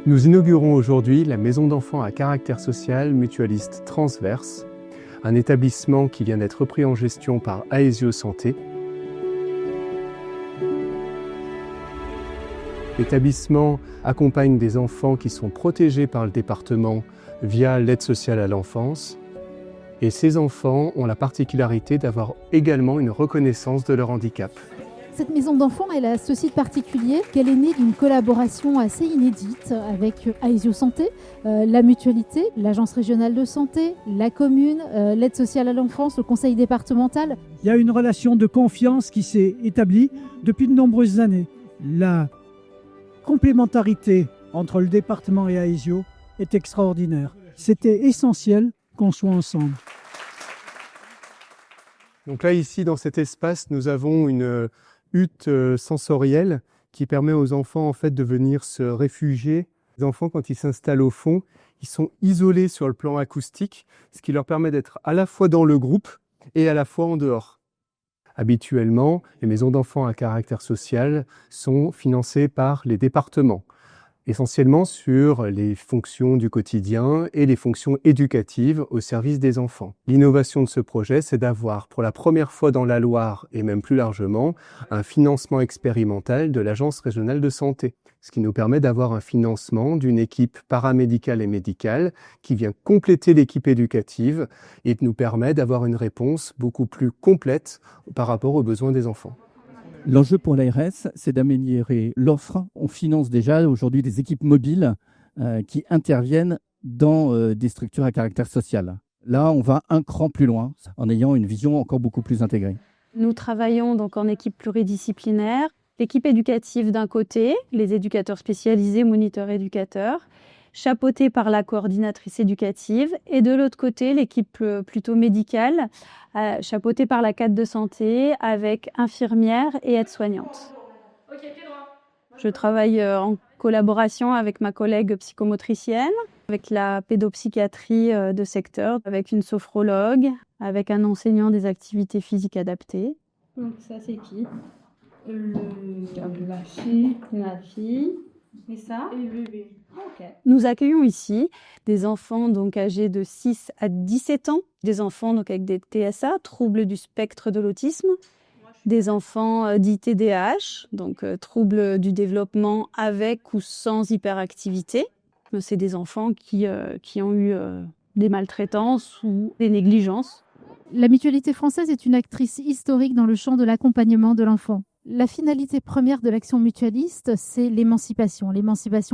Nous inaugurons aujourd'hui la maison d'enfants à caractère social mutualiste transverse, un établissement qui vient d'être repris en gestion par Aesio Santé. L'établissement accompagne des enfants qui sont protégés par le département via l'aide sociale à l'enfance. Et ces enfants ont la particularité d'avoir également une reconnaissance de leur handicap. Cette maison d'enfants, elle a ceci de particulier qu'elle est née d'une collaboration assez inédite avec Aesio Santé, la mutualité, l'agence régionale de santé, la commune, l'aide sociale à l'enfance, le conseil départemental. Il y a une relation de confiance qui s'est établie depuis de nombreuses années. La complémentarité entre le département et Aesio est extraordinaire. C'était essentiel qu'on soit ensemble. Donc là, ici, dans cet espace, nous avons une hutte sensorielle qui permet aux enfants en fait, de venir se réfugier. Les enfants, quand ils s'installent au fond, ils sont isolés sur le plan acoustique, ce qui leur permet d'être à la fois dans le groupe et à la fois en dehors. Habituellement, les maisons d'enfants à caractère social sont financées par les départements, essentiellement sur les fonctions du quotidien et les fonctions éducatives au service des enfants. L'innovation de ce projet, c'est d'avoir pour la première fois dans la Loire, et même plus largement, un financement expérimental de l'Agence régionale de santé, ce qui nous permet d'avoir un financement d'une équipe paramédicale et médicale qui vient compléter l'équipe éducative et nous permet d'avoir une réponse beaucoup plus complète par rapport aux besoins des enfants. L'enjeu pour l'ARS, c'est d'améliorer l'offre. On finance déjà aujourd'hui des équipes mobiles qui interviennent dans des structures à caractère social. Là, on va un cran plus loin en ayant une vision encore beaucoup plus intégrée. Nous travaillons donc en équipe pluridisciplinaire. L'équipe éducative d'un côté, les éducateurs spécialisés, moniteurs éducateurs, chapeautée par la coordinatrice éducative, et de l'autre côté, l'équipe plutôt médicale, chapeautée par la cadre de santé avec infirmières et aides-soignantes. Je travaille en collaboration avec ma collègue psychomotricienne, avec la pédopsychiatrie de secteur, avec une sophrologue, avec un enseignant des activités physiques adaptées. Donc ça c'est qui? La fille. La fille. Et ça? Et le bébé. Okay. Nous accueillons ici des enfants donc âgés de 6 à 17 ans, des enfants donc avec des TSA, troubles du spectre de l'autisme, des enfants dits TDAH, donc troubles du développement avec ou sans hyperactivité. C'est des enfants qui ont eu des maltraitances ou des négligences. La Mutualité française est une actrice historique dans le champ de l'accompagnement de l'enfant. La finalité première de l'action mutualiste, c'est l'émancipation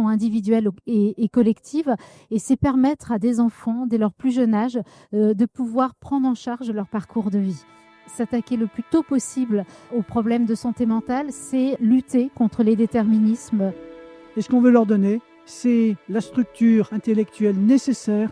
individuelle et collective, et c'est permettre à des enfants, dès leur plus jeune âge, de pouvoir prendre en charge leur parcours de vie. S'attaquer le plus tôt possible aux problèmes de santé mentale, c'est lutter contre les déterminismes. Et ce qu'on veut leur donner, c'est la structure intellectuelle nécessaire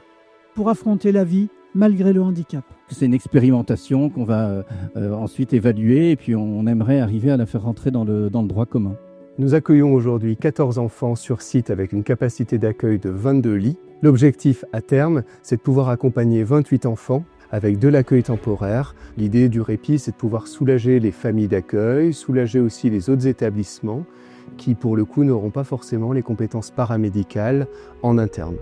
pour affronter la vie malgré le handicap. C'est une expérimentation qu'on va ensuite évaluer et puis on aimerait arriver à la faire rentrer dans le droit commun. Nous accueillons aujourd'hui 14 enfants sur site avec une capacité d'accueil de 22 lits. L'objectif à terme, c'est de pouvoir accompagner 28 enfants avec de l'accueil temporaire. L'idée du répit, c'est de pouvoir soulager les familles d'accueil, soulager aussi les autres établissements qui, pour le coup, n'auront pas forcément les compétences paramédicales en interne.